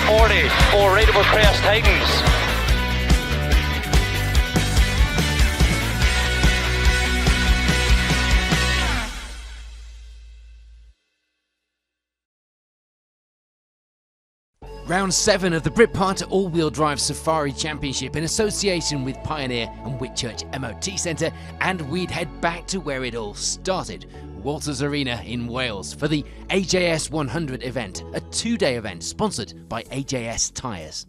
40 for Raidable Crest Titans. Round 7 of the Britpart All-Wheel Drive Safari Championship in association with Pioneer and Whitchurch MOT Centre, and we'd head back to where it all started, Walters Arena in Wales, for the AJS 100 event, a 2-day event sponsored by AJS Tyres.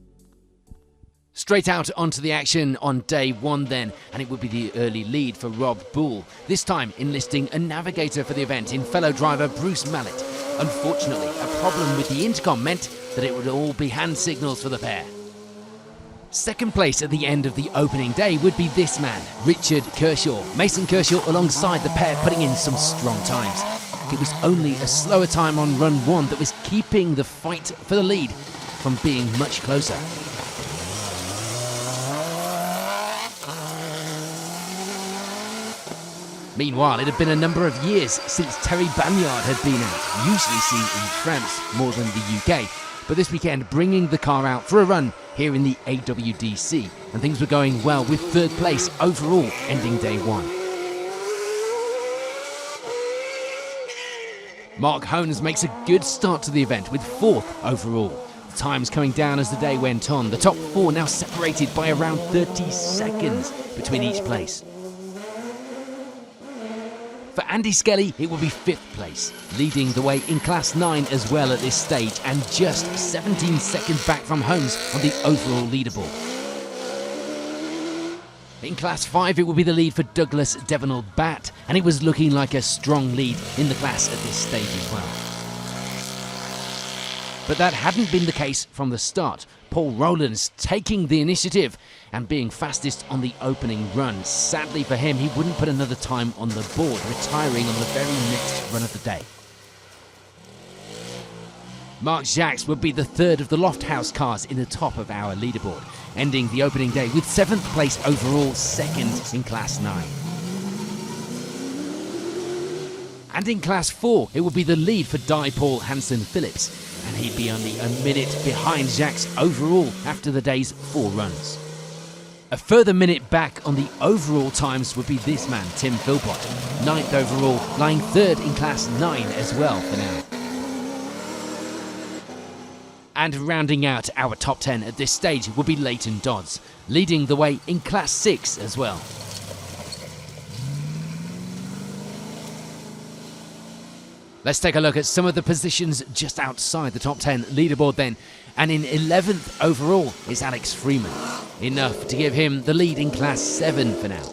Straight out onto the action on day 1 then, and it would be the early lead for Rob Bull, this time enlisting a navigator for the event in fellow driver Bruce Mallet. Unfortunately, a problem with the intercom meant that it would all be hand signals for the pair. Second place at the end of the opening day would be this man, Richard Kershaw. Mason Kershaw alongside the pair putting in some strong times. It was only a slower time on run 1 that was keeping the fight for the lead from being much closer. Meanwhile, it had been a number of years since Terry Banyard had been out, usually seen in France more than the UK, but this weekend bringing the car out for a run here in the AWDC, and things were going well with 3rd place overall ending day 1. Mark Hones makes a good start to the event with 4th overall. The times coming down as the day went on, the top 4 now separated by around 30 seconds between each place. For Andy Skelly, it will be 5th place, leading the way in Class 9 as well at this stage, and just 17 seconds back from Holmes on the overall leaderboard. In Class 5, it will be the lead for Douglas Devenald Batt, and it was looking like a strong lead in the class at this stage as well. But that hadn't been the case from the start. Paul Rowlands taking the initiative and being fastest on the opening run. Sadly for him, he wouldn't put another time on the board, retiring on the very next run of the day. Mark Jacques would be the 3rd of the Lofthouse cars in the top of our leaderboard, ending the opening day with 7th place overall, 2nd in Class 9. And in Class 4, it would be the lead for Di Paul Hansen Phillips, and he'd be only a minute behind Jacques overall after the day's 4 runs. A further minute back on the overall times would be this man, Tim Philpott, 9th overall, lying 3rd in Class 9 as well for now. And rounding out our top 10 at this stage would be Leighton Dodds, leading the way in Class 6 as well. Let's take a look at some of the positions just outside the top 10 leaderboard then. And in 11th overall is Alex Freeman, enough to give him the lead in Class 7 for now.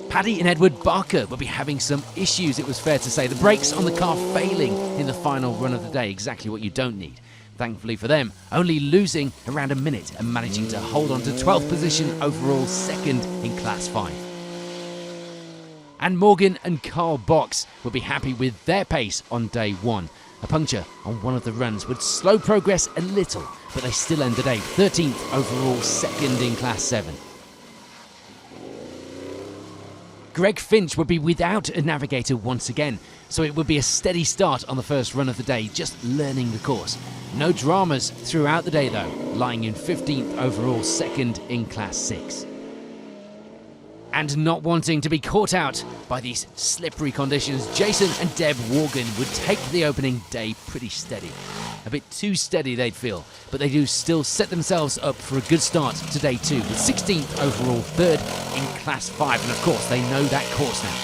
Paddy and Edward Barker will be having some issues, it was fair to say. The brakes on the car failing in the final run of the day, exactly what you don't need. Thankfully for them, only losing around a minute and managing to hold on to 12th position overall, 2nd in Class 5. And Morgan and Carl Box will be happy with their pace on day 1. A puncture on one of the runs would slow progress a little, but they still end the day 13th overall, 2nd in Class 7. Greg Finch would be without a navigator once again, so it would be a steady start on the first run of the day, just learning the course. No dramas throughout the day though, lying in 15th overall, 2nd in Class 6. And not wanting to be caught out by these slippery conditions, Jason and Deb Morgan would take the opening day pretty steady. A bit too steady they'd feel, but they do still set themselves up for a good start to day 2 with 16th overall, 3rd in Class 5, and of course they know that course now.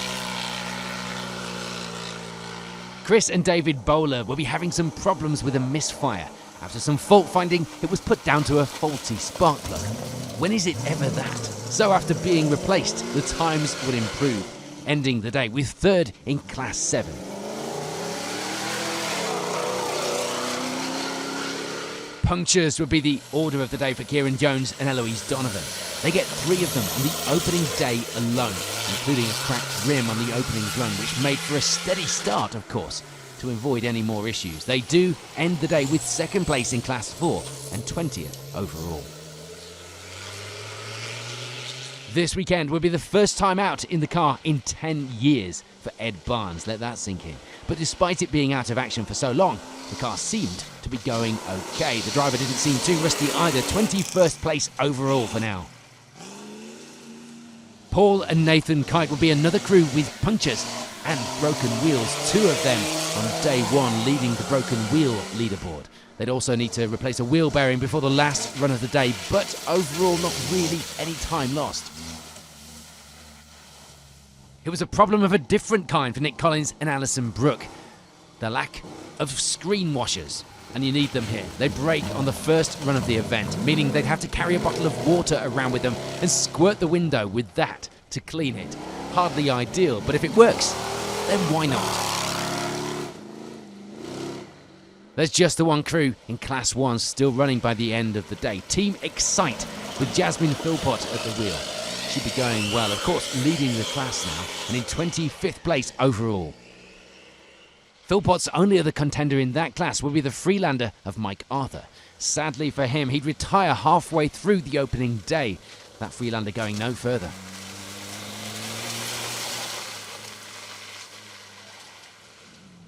Chris and David Bowler will be having some problems with a misfire. After some fault finding, it was put down to a faulty spark plug. When is it ever that? So after being replaced, the times would improve, ending the day with 3rd in Class 7. Punctures would be the order of the day for Kieran Jones and Eloise Donovan. They get 3 of them on the opening day alone, including a cracked rim on the opening run, which made for a steady start, of course, to avoid any more issues. They do end the day with 2nd place in Class 4 and 20th overall. This weekend will be the first time out in the car in 10 years for Ed Barnes. Let that sink in. But despite it being out of action for so long, the car seemed be going okay. The driver didn't seem too rusty either. 21st place overall for now. Paul and Nathan Kite will be another crew with punctures and broken wheels, 2 of them on day 1, leading the broken wheel leaderboard. They'd also need to replace a wheel bearing before the last run of the day, but overall not really any time lost. It was a problem of a different kind for Nick Collins and Alison Brooke. The lack of screen washers, and you need them here. They break on the first run of the event, meaning they'd have to carry a bottle of water around with them and squirt the window with that to clean it. Hardly ideal, but if it works, then why not? There's just the one crew in Class 1 still running by the end of the day. Team Excite with Jasmine Philpott at the wheel. She'll be going well, of course, leading the class now and in 25th place overall. Philpott's only other contender in that class will be the Freelander of Mike Arthur. Sadly for him, he'd retire halfway through the opening day. That Freelander going no further.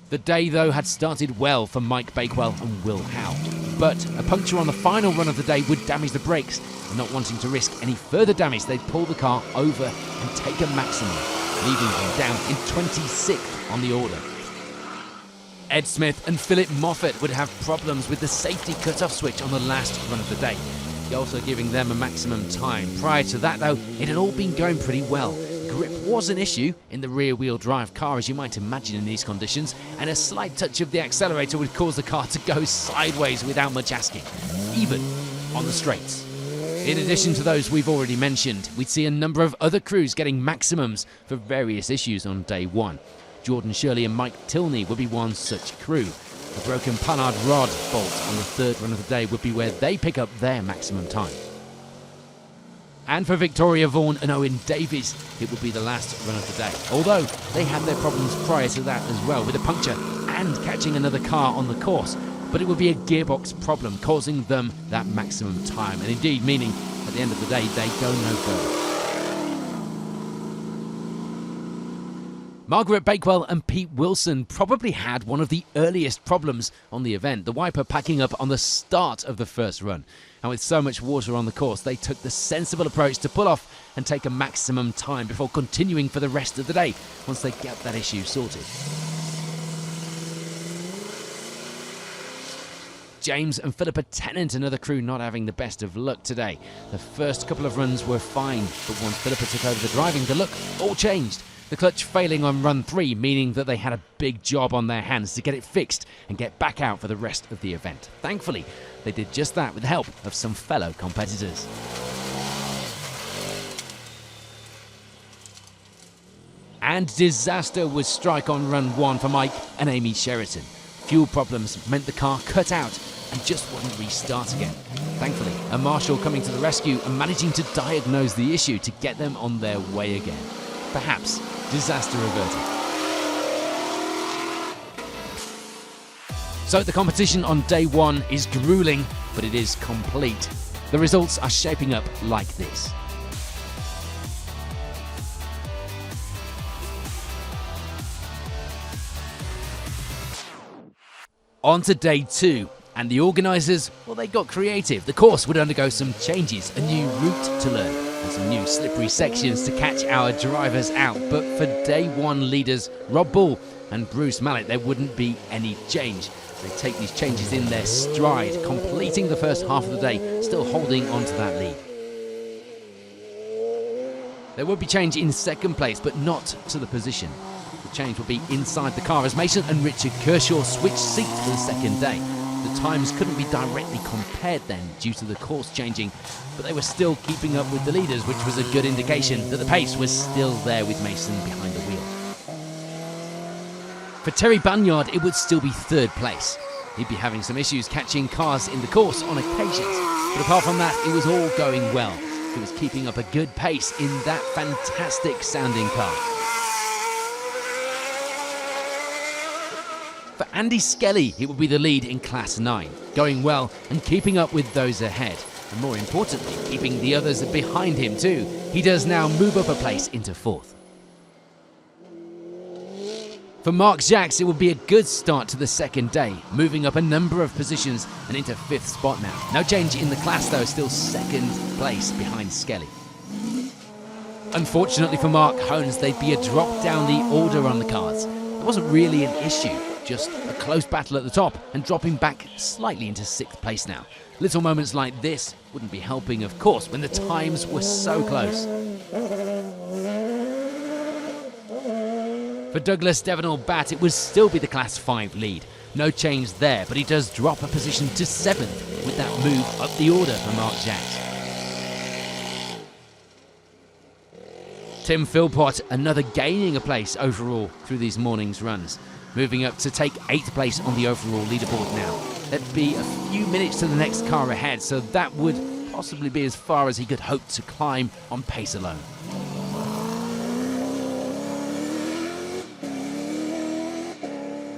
The day, though, had started well for Mike Bakewell and Will Howe. But a puncture on the final run of the day would damage the brakes, and not wanting to risk any further damage, they'd pull the car over and take a maximum, leaving them down in 26th on the order. Ed Smith and Philip Moffat would have problems with the safety cut-off switch on the last run of the day, also giving them a maximum time. Prior to that, though, it had all been going pretty well. Grip was an issue in the rear-wheel drive car, as you might imagine in these conditions, and a slight touch of the accelerator would cause the car to go sideways without much asking, even on the straights. In addition to those we've already mentioned, we'd see a number of other crews getting maximums for various issues on day 1. Jordan Shirley and Mike Tilney would be one such crew. A broken Panhard rod bolt on the third run of the day would be where they pick up their maximum time. And for Victoria Vaughan and Owen Davies, it would be the last run of the day. Although they had their problems prior to that as well, with a puncture and catching another car on the course. But it would be a gearbox problem, causing them that maximum time, and indeed meaning at the end of the day, they go no further. Margaret Bakewell and Pete Wilson probably had one of the earliest problems on the event, the wiper packing up on the start of the first run. And with so much water on the course, they took the sensible approach to pull off and take a maximum time before continuing for the rest of the day, once they get that issue sorted. James and Philippa Tennant, another crew not having the best of luck today. The first couple of runs were fine, but once Philippa took over the driving, the look all changed. The clutch failing on run 3, meaning that they had a big job on their hands to get it fixed and get back out for the rest of the event. Thankfully, they did just that with the help of some fellow competitors. And disaster would strike on run 1 for Mike and Amy Sheraton. Fuel problems meant the car cut out and just wouldn't restart again. Thankfully, a marshal coming to the rescue and managing to diagnose the issue to get them on their way again. Perhaps disaster averted. So the competition on day 1 is grueling, but it is complete. The results are shaping up like this. On to day 2, and the organisers, well, they got creative. The course would undergo some changes, a new route to learn, and some new slippery sections to catch our drivers out. But for day 1 leaders, Rob Bull and Bruce Mallet, there wouldn't be any change. They take these changes in their stride, completing the first half of the day, still holding on to that lead. There would be change in second place, but not to the position. The change will be inside the car as Mason and Richard Kershaw switched seats for the second day. The times couldn't be directly compared then due to the course changing, but they were still keeping up with the leaders, which was a good indication that the pace was still there with Mason behind the wheel. For Terry Banyard, it would still be third place. He'd be having some issues catching cars in the course on occasions, but apart from that, it was all going well. He was keeping up a good pace in that fantastic sounding car. For Andy Skelly, it would be the lead in Class 9, going well and keeping up with those ahead, and more importantly, keeping the others behind him too. He does now move up a place into 4th. For Marc Jacques, it would be a good start to the second day, moving up a number of positions and into 5th spot now. No change in the class though, still 2nd place behind Skelly. Unfortunately for Mark Hones, there'd be a drop down the order on the cards. It wasn't really an issue, just a close battle at the top and dropping back slightly into 6th place now. Little moments like this wouldn't be helping, of course, when the times were so close. For Douglas Devenall-Batt, it would still be the Class 5 lead. No change there, but he does drop a position to 7th with that move up the order for Marc Jacques. Tim Philpott, another gaining a place overall through these morning's runs, moving up to take 8th place on the overall leaderboard now. There'd be a few minutes to the next car ahead, so that would possibly be as far as he could hope to climb on pace alone.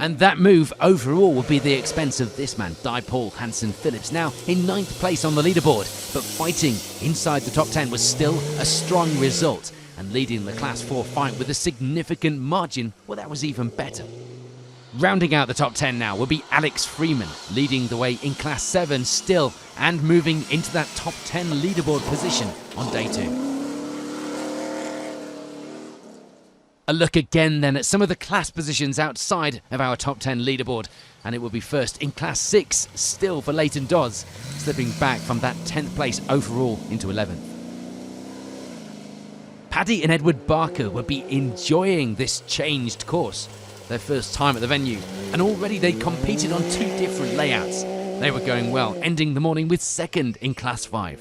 And that move overall would be the expense of this man, Paul Hansen Phillips, now in 9th place on the leaderboard, but fighting inside the top 10 was still a strong result, and leading the Class 4 fight with a significant margin, well, that was even better. Rounding out the top 10 now will be Alex Freeman, leading the way in Class 7 still, and moving into that top 10 leaderboard position on day 2. A look again then at some of the class positions outside of our top 10 leaderboard, and it will be first in Class 6 still for Leighton Dodds, slipping back from that 10th place overall into 11th. Paddy and Edward Barker would be enjoying this changed course, their first time at the venue, and already they competed on 2 different layouts. They were going well, ending the morning with 2nd in Class 5.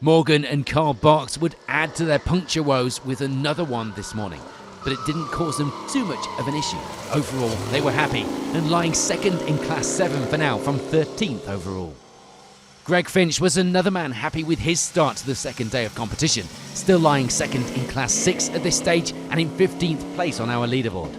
Morgan and Carl Barks would add to their puncture woes with another one this morning, but it didn't cause them too much of an issue. Overall, they were happy and lying 2nd in Class 7 for now from 13th overall. Greg Finch was another man happy with his start to the second day of competition, still lying 2nd in Class 6 at this stage and in 15th place on our leaderboard.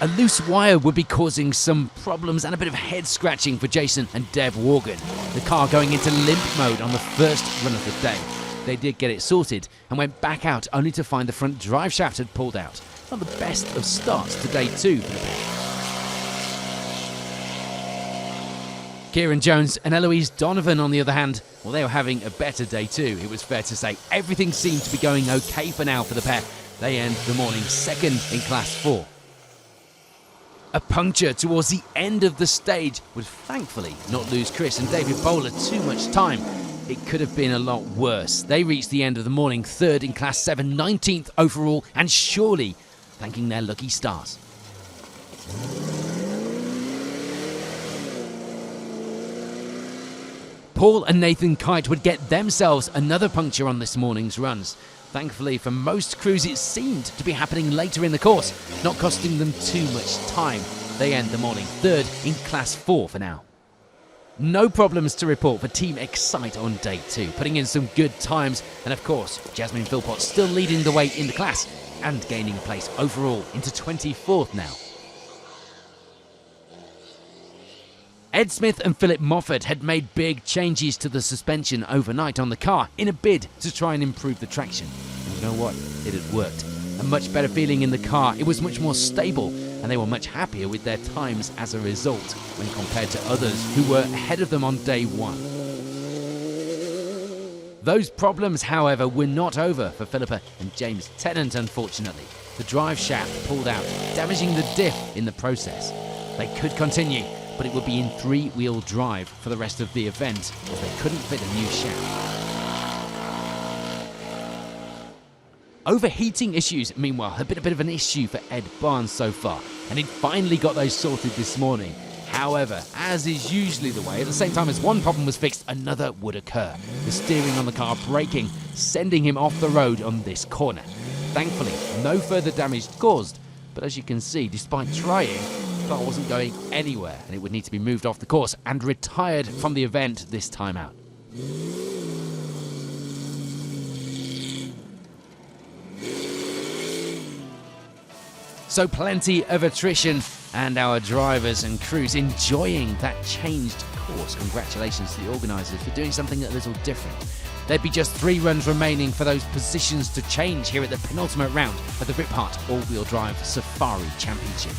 A loose wire would be causing some problems and a bit of head scratching for Jason and Dev Worgan, the car going into limp mode on the first run of the day. They did get it sorted and went back out only to find the front drive shaft had pulled out. Not the best of starts to day 2 for the pair. Kieran Jones and Eloise Donovan, on the other hand, well, they were having a better day 2, it was fair to say. Everything seemed to be going okay for now for the pair. They end the morning 2nd in Class 4. A puncture towards the end of the stage would thankfully not lose Chris and David Bowler too much time. It could have been a lot worse. They reached the end of the morning 3rd in Class 7, 19th overall, and surely thanking their lucky stars. Paul and Nathan Kite would get themselves another puncture on this morning's runs. Thankfully, for most crews, it seemed to be happening later in the course, not costing them too much time. They end the morning 3rd in Class 4 for now. No problems to report for Team Excite on day 2, putting in some good times, and of course, Jasmine Philpott still leading the way in the class and gaining a place overall into 24th now. Ed Smith and Philip Moffat had made big changes to the suspension overnight on the car in a bid to try and improve the traction. And you know what? It had worked. A much better feeling in the car. It was much more stable, and they were much happier with their times as a result when compared to others who were ahead of them on day 1. Those problems, however, were not over for Philippa and James Tennant, unfortunately. The drive shaft pulled out, damaging the diff in the process. They could continue, but it would be in 3-wheel drive for the rest of the event as they couldn't fit a new shaft. Overheating issues, meanwhile, have been a bit of an issue for Ed Barnes so far, and he'd finally got those sorted this morning. However, as is usually the way, at the same time as one problem was fixed, another would occur. The steering on the car breaking, sending him off the road on this corner. Thankfully, no further damage caused, but as you can see, despite trying, the car wasn't going anywhere and it would need to be moved off the course and retired from the event this time out. So plenty of attrition and our drivers and crews enjoying that changed course. Congratulations to the organisers for doing something a little different. There'd be just 3 runs remaining for those positions to change here at the penultimate round of the Britpart All-Wheel Drive Safari Championship.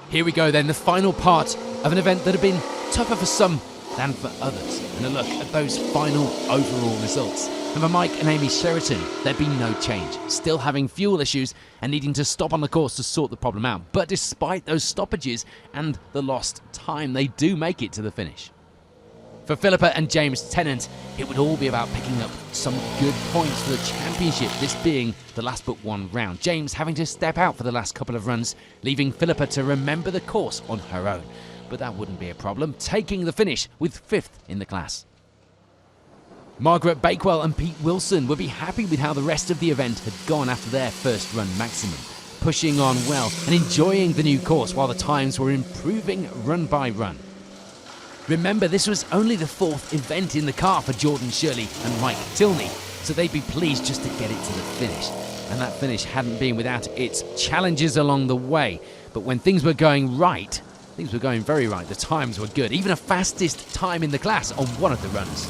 Here we go then, the final part of an event that had been tougher for some than for others, and a look at those final overall results. And for Mike and Amy Sheraton, there'd be no change, still having fuel issues and needing to stop on the course to sort the problem out. But despite those stoppages and the lost time, they do make it to the finish. For Philippa and James Tennant, it would all be about picking up some good points for the championship, this being the last but one round. James having to step out for the last couple of runs, leaving Philippa to remember the course on her own. But that wouldn't be a problem, taking the finish with 5th in the class. Margaret Bakewell and Pete Wilson would be happy with how the rest of the event had gone after their first run maximum, pushing on well and enjoying the new course while the times were improving run by run. Remember, this was only the 4th event in the car for Jordan Shirley and Mike Tilney, so they'd be pleased just to get it to the finish. And that finish hadn't been without its challenges along the way, but when things were going right, things were going very right. The times were good, even a fastest time in the class on one of the runs.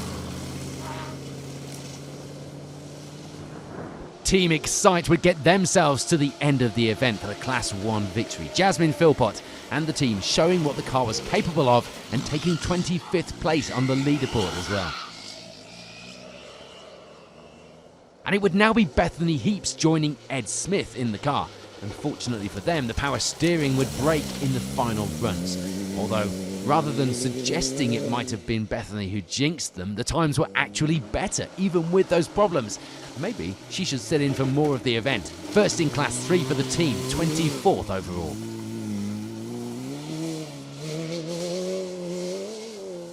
Team Excite would get themselves to the end of the event for the Class 1 victory. Jasmine Philpott and the team showing what the car was capable of and taking 25th place on the leaderboard as well. And it would now be Bethany Heaps joining Ed Smith in the car. Unfortunately for them, the power steering would break in the final runs. Although, rather than suggesting it might have been Bethany who jinxed them, the times were actually better, even with those problems. Maybe she should sit in for more of the event. First in Class 3 for the team, 24th overall.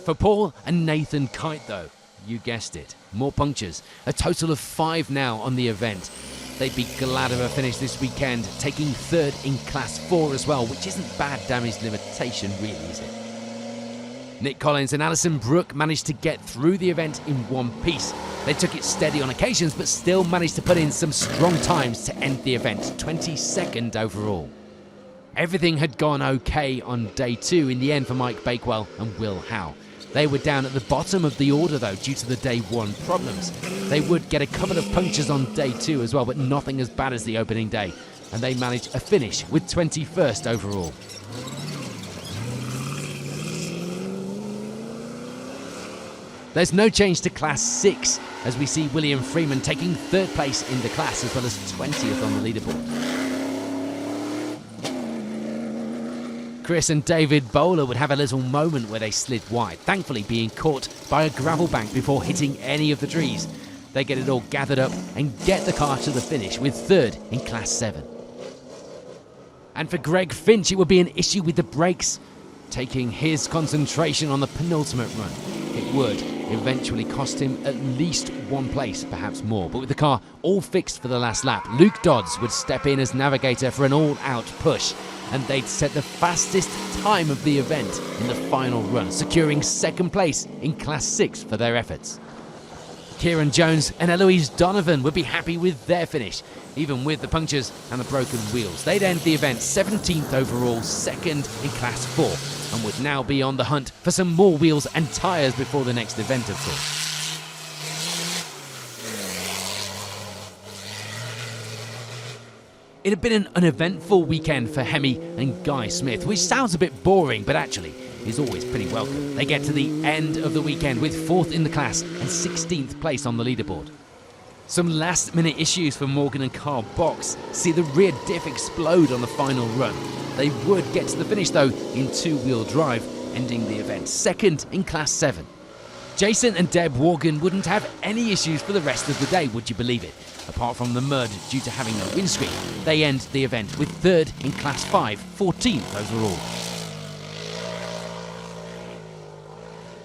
For Paul and Nathan Kite though, you guessed it, more punctures. A total of 5 now on the event. They'd be glad of a finish this weekend, taking 3rd in Class 4 as well, which isn't bad damage limitation really, is it? Nick Collins and Alison Brooke managed to get through the event in one piece. They took it steady on occasions, but still managed to put in some strong times to end the event, 22nd overall. Everything had gone okay on day 2 in the end for Mike Bakewell and Will Howe. They were down at the bottom of the order though due to the day 1 problems. They would get a couple of punctures on day 2 as well, but nothing as bad as the opening day. And they managed a finish with 21st overall. There's no change to Class 6 as we see William Freeman taking 3rd place in the class as well as 20th on the leaderboard. Chris and David Bowler would have a little moment where they slid wide, thankfully being caught by a gravel bank before hitting any of the trees. They get it all gathered up and get the car to the finish with 3rd in Class 7. And for Greg Finch, it would be an issue with the brakes, taking his concentration on the penultimate run. It would eventually cost him at least 1 place, perhaps more. But with the car all fixed for the last lap, Luke Dodds would step in as navigator for an all-out push, and they'd set the fastest time of the event in the final run, securing 2nd place in Class 6 for their efforts. Kieran Jones and Eloise Donovan would be happy with their finish, even with the punctures and the broken wheels. They'd end the event 17th overall, 2nd in Class 4, and would now be on the hunt for some more wheels and tyres before the next event, of course. It had been an uneventful weekend for Hemi and Guy Smith, which sounds a bit boring, but actually is always pretty welcome. They get to the end of the weekend with 4th in the class and 16th place on the leaderboard. Some last-minute issues for Morgan and Carl Box see the rear diff explode on the final run. They would get to the finish, though, in 2-wheel drive, ending the event 2nd in Class 7. Jason and Deb Morgan wouldn't have any issues for the rest of the day, would you believe it? Apart from the mud due to having no windscreen, they end the event with 3rd in Class 5, 14th overall.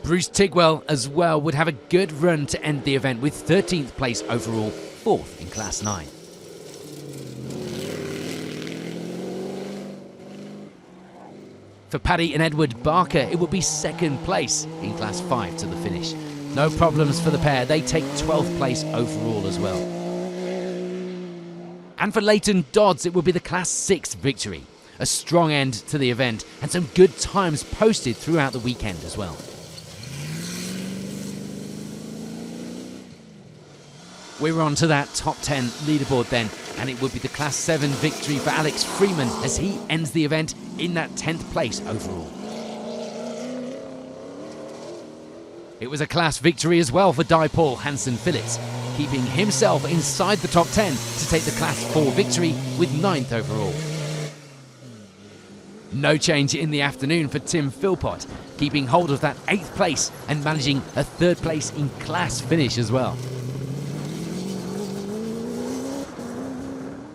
Bruce Tigwell as well would have a good run to end the event with 13th place overall, 4th in Class 9. For Paddy and Edward Barker, it would be 2nd place in Class 5 to the finish. No problems for the pair, they take 12th place overall as well. And for Leighton Dodds, it would be the Class 6 victory. A strong end to the event and some good times posted throughout the weekend as well. We're on to that top 10 leaderboard then, and it would be the Class 7 victory for Alex Freeman as he ends the event in that 10th place overall. It was a class victory as well for Paul Hansen Phillips, keeping himself inside the top 10 to take the Class 4 victory with 9th overall. No change in the afternoon for Tim Philpott, keeping hold of that 8th place and managing a 3rd place in class finish as well.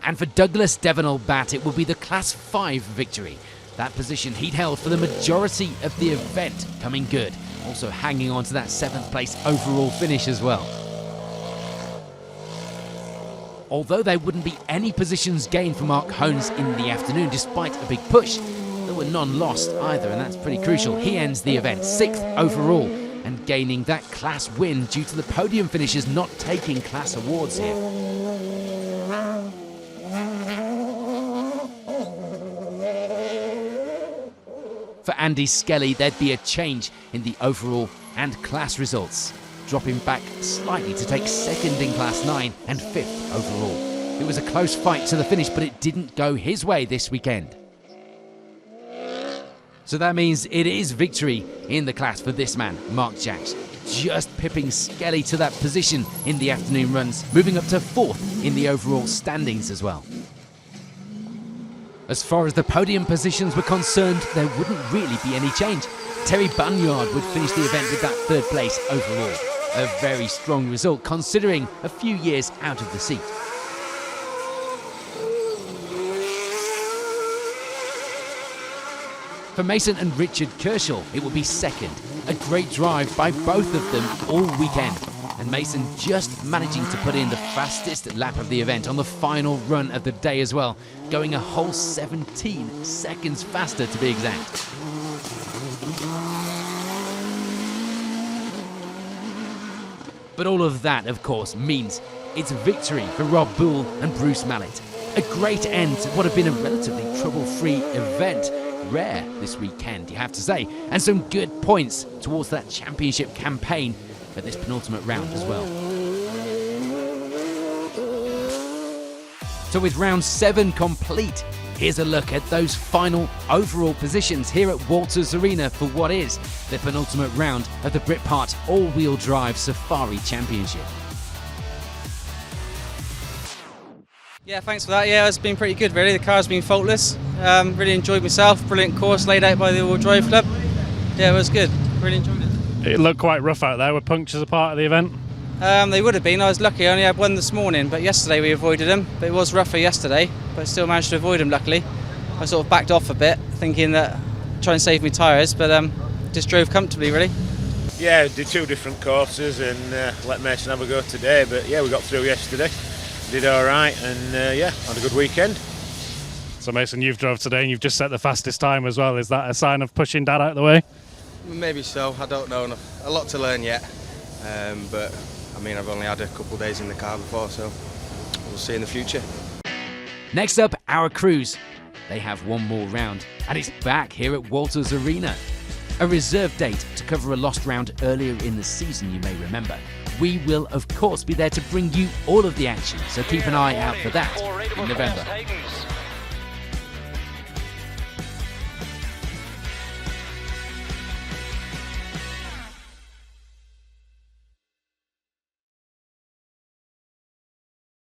And for Douglas Devonall-Batt, it will be the Class 5 victory. That position he'd held for the majority of the event, coming good. Also hanging on to that 7th place overall finish as well. Although there wouldn't be any positions gained for Mark Hones in the afternoon despite a big push, there were none lost either, and that's pretty crucial. He ends the event 6th overall and gaining that class win due to the podium finishers not taking class awards here. For Andy Skelly, there'd be a change in the overall and class results, dropping back slightly to take 2nd in Class 9 and 5th overall. It was a close fight to the finish, but it didn't go his way this weekend. So that means it is victory in the class for this man, Mark Jacks, just pipping Skelly to that position in the afternoon runs, moving up to 4th in the overall standings as well. As far as the podium positions were concerned, there wouldn't really be any change. Terry Bunyard would finish the event with that 3rd place overall. A very strong result considering a few years out of the seat. For Mason and Richard Kershaw, it will be 2nd. A great drive by both of them all weekend. And Mason just managing to put in the fastest lap of the event on the final run of the day as well, going a whole 17 seconds faster to be exact. But all of that, of course, means it's a victory for Rob Boole and Bruce Mallet. A great end to what had been a relatively trouble-free event. Rare this weekend, you have to say, and some good points towards that championship campaign for this penultimate round as well. So with round 7 complete, here's a look at those final overall positions here at Walters Arena for what is the penultimate round of the Britpart all-wheel drive Safari Championship. Yeah, thanks for that. Yeah, it's been pretty good really. The car's been faultless. Really enjoyed myself. Brilliant course laid out by the All Drive Club. Yeah, it was good. Really enjoyed it. It looked quite rough out there. Were punctures a part of the event? They would have been. I was lucky. I only had one this morning, but yesterday we avoided them. But it was rougher yesterday, but still managed to avoid them luckily. I sort of backed off a bit, thinking that try and save me tyres, but just drove comfortably really. Yeah, did 2 different courses and let Mason have a go today. But yeah, we got through yesterday. Did all right, and yeah, had a good weekend. So Mason, you've drove today and you've just set the fastest time as well. Is that a sign of pushing Dad out of the way? Maybe so, I don't know. A lot to learn yet, but I mean I've only had a couple of days in the car before, so we'll see in the future. Next up, our crews. They have one more round, and it's back here at Walters Arena. A reserve date to cover a lost round earlier in the season, you may remember. We will, of course, be there to bring you all of the action, so keep an eye out for that in November.